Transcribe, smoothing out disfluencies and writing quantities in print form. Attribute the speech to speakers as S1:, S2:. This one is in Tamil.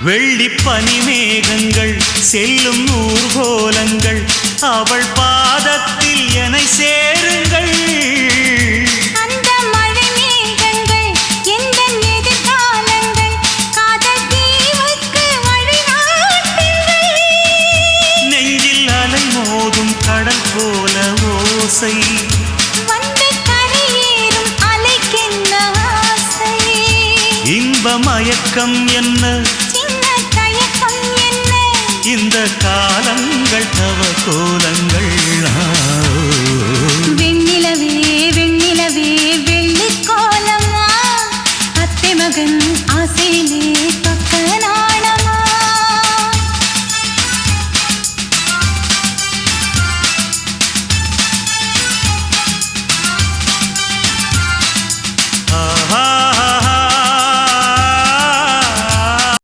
S1: வெள்ளி பனிமேகங்கள் செல்லும் ஊர்கோலங்கள் அவள் பாதத்தில் என்னை சேருங்கள்.
S2: அந்த மழை மேகங்கள் எந்த எதிர்காலங்கள் காதல் தீவுக்கு வழிகாட்டுங்கள்.
S1: நெஞ்சில் அலை மோதும் கடல் போல ஓசை
S2: வந்து கரையேறும் அலைக்கென்ன ஆசை.
S1: இன்ப மயக்கம் என்ன
S2: சின்ன தயக்கம் என்ன
S1: இந்த காலங்கள் தவ கோலங்கள்.
S2: வெண்ணிலவே வெண்ணிலவே வெள்ளி கோலமா அத்தை மகன் ஆசையிலே